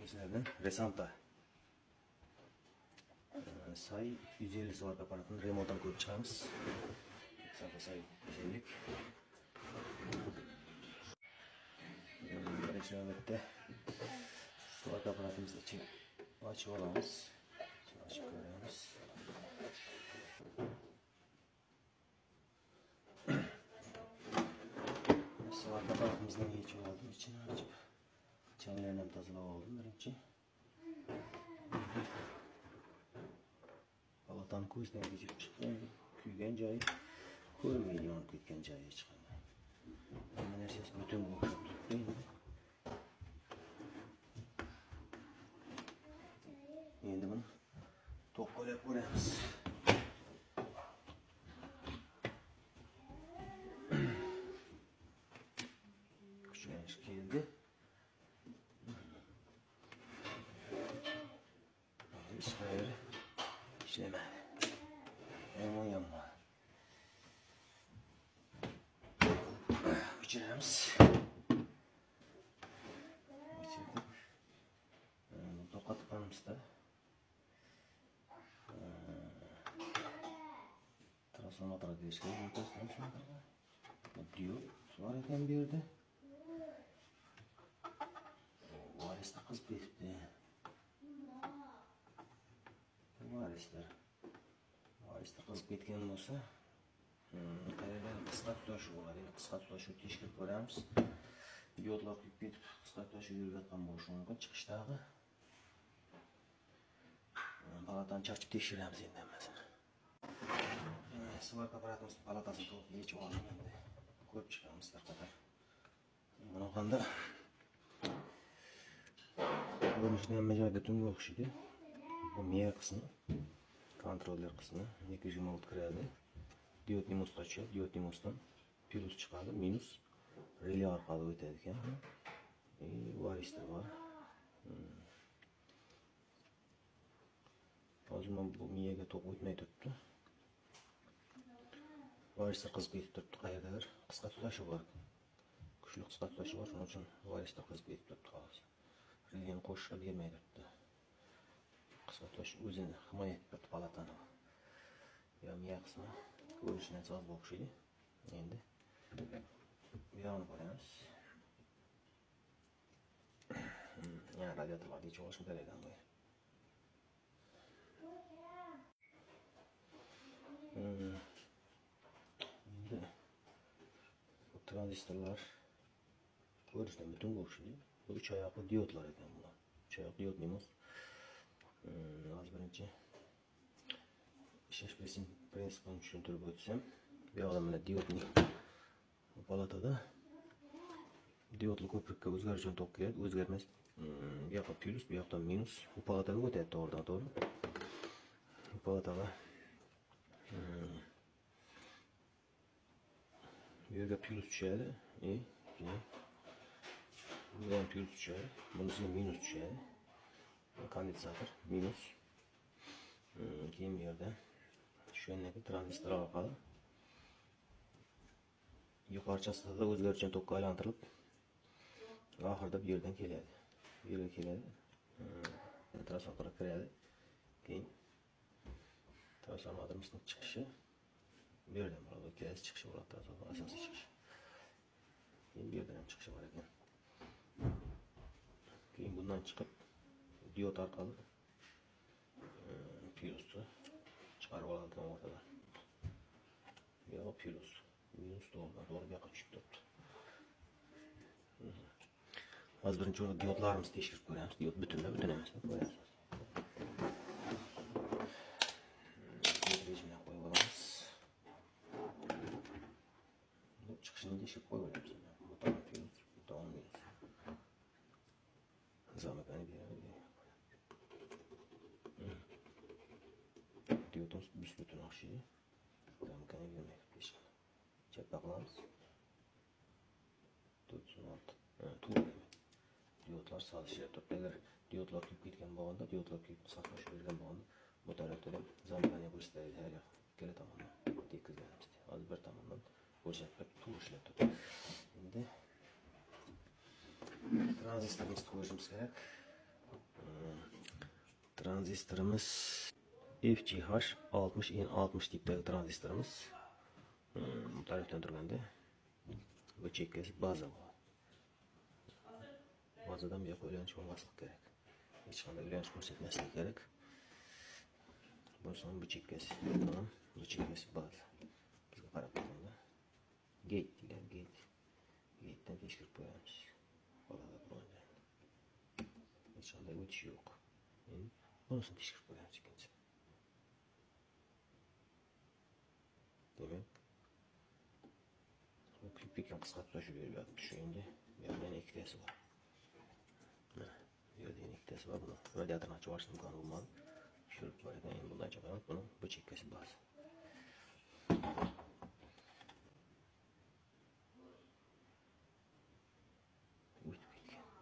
Sizlerden Resanta Say 150 watt aparatını remote'dan koyup çıkarız. Resanta Say 150'lik. Birinci nöbette watt aparatımız için açıp alamız. Açıp görüyoruz. Watt aparatımızdan geçiyor olduğum için açıp çenelerini tazalab oldim birinchi. Palatani ko'zdan kechirib chiqqan, kuygan joyi ko'rinmaydi, yonib ketgan joyiga chiqqan. Hamma narsasi butun o'xshab turibdi endi. Endi buni to'qqilab ko'ramiz. Kuchlanish keldi. İşler işlemedi. Yama. Geçiremiz. Geçirdik. Tokat kanımızda. Transformatora değişken voltaj transformatora. Diyor. Var eken bir yerde. Varis'te kız bitti. Varis'te kızıp ketken bo'lsa, qayerdan qisqa tutash bo'ladi. Qisqa tutashni tekshirib ko'ramiz. Diodlar kuyib ketib, qisqa tutashib yurayotgan bo'lishi mumkin. Chiqishdagi palatani charchib tekshiramiz endi hammasini. Svarka apparatimiz palatasini to'liq yechib oldik endi. Ko'rib chiqamiz tarqatib. Bunaqanda ko'rinishida hamma joy butunga o'xshaydi. Bu miya kısmı, kontroller kısmı, 220 volt kiradi. Diod minus açıyor, diod minusdan plus çıkardı, minus relay orqali o'tadi ekan. Varislar var. Hozir bu miyaga to'q o'tmay turibdi. Varislar qizib ketib turibdi, qayerdadir qisqa tutashi bor. Kuchli qisqa tutashi bor, shuning uchun varislar qizib ketib turibdi hozir. Relayni qo'shishga bermay turibdi. Qisqa tutash o'zini himoya etib turibdi palatani. Miya qismi ko'rinishdan soz o'xshaydi. Endi bu yog'ini ko'ramiz. Yana radiatorlarni yechib olishim kerak ekan bu. Endi bu tranzistorlar ko'rinishdan butunga o'xshaydi. Bu 3 oyoqli diodlar ekan bular. 3 oyoqli diod minus. Az birinchi ishlash prinsipini tushuntirib o'tsam, bu yoqda mana diodning palatada diodli ko'prikka o'zgaruvchan tok kiradi, o'zgarmas. Bu yoqda plus, bu yoqda minus. Bu palataga o'tadi to'g'ridan-to'g'ri. Bu palataga bu yerga plus tushadi, bu ham plus tushadi, bunisiga minus tushadi. Kondensator minus. Keyin bu yerda shu yerdagi tranzistor orqali yuqori chastotada o'zgaruvchan tokka aylantirilib oxirida bu yerdan keladi. Bu yerga keladi. Transformatorga kiradi. Keyin transformatorimizni chiqishi bu yerdan bo'ladi. O'tkazish chiqishi bo'ladi, transformator asosiy chiqishi. Keyin bu yerdan ham chiqishi bor ekan. Keyin bundan chiqib diod orqali plusni chiqarib oladi o'rtada. Bu yoq plus, minus to'g'ridan to'g'ri bu yoqqa tushib turibdi. Hozir birinchi o'rinda diodlarimizni tekshirib ko'ramiz. Diod butunmi, butun emasmi ko'ramiz. Diod rejimini qo'yib olamiz. Bu chiqishini tekshirib qo'yib olamiz. Bu tomon plus, bu tomon minus. Zamokani beradi. Diodimiz büsbütün o'xshaydi. Zamokani bermaydi hech qanday. Chapga qilamiz. 406. To'g'ri. Diodlar solishyapti. Agar diodlar kuyib ketgan bo'lganda, diodlar kuyib saqlash bergan bo'lganda, bu tarafda ham zamokani ko'rsatadi. Har ikkala tomondan tekkizganmiz. Hozir bir tomondan ko'rsatib to'g'ri ishlab turibdi. Endi tranzistorimizni qo'yishimiz kerak. Transistörümüz FGH 60N60 tipdagi transistörümüz. Bu tarafdan turganda bu chekkasi baza bor. Bazadan bir yoqqa uylanish bo'lmasligi kerak. Hech qanday uylanish ko'rsatmasligi kerak. Bo'lsa bu chekkasi, tamam, bu chekkasi baza. Bizga qarab turganda gate degan gate. Gate'dan tekshirib qo'yamiz. Qoladi bo'ladi. Hech qanday o'tish yo'q. Endi bunisini tekshirib qo'yamiz ikkinchi. Demak, bu kirpikni qisqartirish beryapti shu endi. Bu yerda ikkitasi bor. Mana, bu yerda ikkitasi bor. Buni radiatorni ochib olish imkoni bo'lmadi. Tushirib qo'ygan. Endi bundan chiqarib, buni bu chekkasi bor.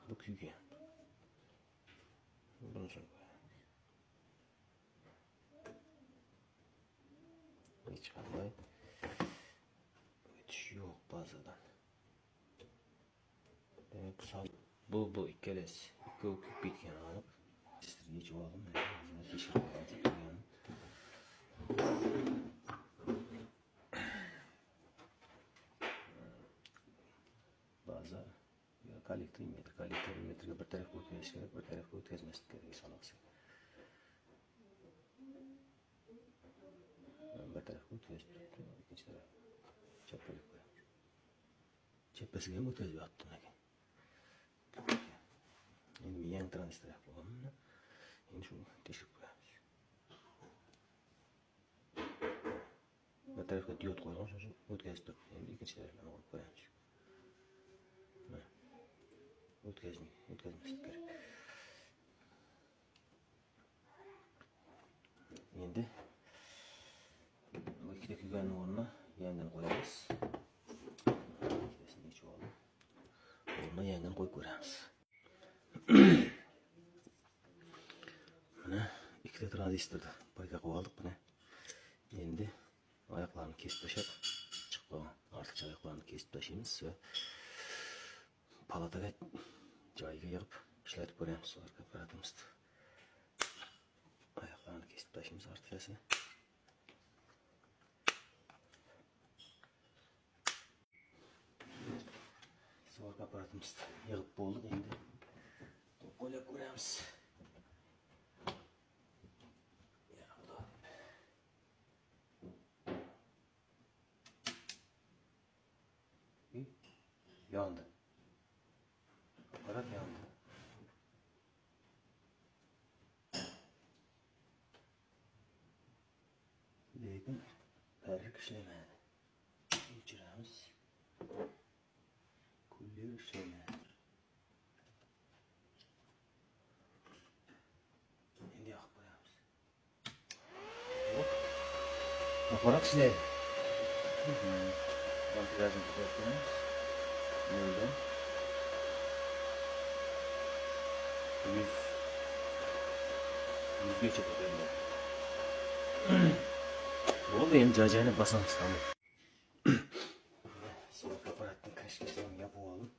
Bu kuygan. Bunisini qo'yamiz. Hech qanday o'tish yo'q bazadan. Demak, bu ikkalasi ikkovi kuyib ketgan aniq. Registrga yechib oldim. Tekshirib ko'rdim. Baza kollektor metrga bir tarafga o'tkazish kerak, bir tarafga o'tkazmaslik kerak ishonasiz. Bir tarafga o'tkazib turibdi, ikkinchi taraf chappaga qo'yamiz. Chappasiga ham o'tkazib yotdim lekin. Endi yangi transistor qo'yganman. Endi shuni tekshirib qo'yamiz. Bir tarafga diod qo'ygan, shuning uchun o'tkazib turibdi. Endi ikkinchi tarafdan olib qo'yamiz. O'tkazmaslik kerak. Endi bu ikkita kuyganning o'rnina yangidan qo'yamiz. Ikkitasini yechib oldim. O'rnina yangidan qo'yib ko'ramiz. Mana ikkita tranzistorni birga qo'yib oldik buni. Endi oyoqlarni kesib tashlab, chiqib qolgan ortiqcha oyoqlarni kesib tashlaymiz va palataga joyiga yig'ib ishlatib ko'ramiz apparatimizni. Oyoqlarni kesib tashlaymiz ortiqchasini. So'rg apparatimizni yig'ib bo'ldik, endi qo'llab ko'ramiz. Yandı. Aparat yandı. Lekin perrik işlemedi. Geçiremiz. Kulliyor işlemedi. Şimdi yakıp koyarız. Aparat işledi. Vantilatörünü kapatıyoruz. Nerede? 100 geçe kadar. Oldu, endi cacayına basamiz, tamam. Soğuk aparatını kaşkasını yapıp alalım.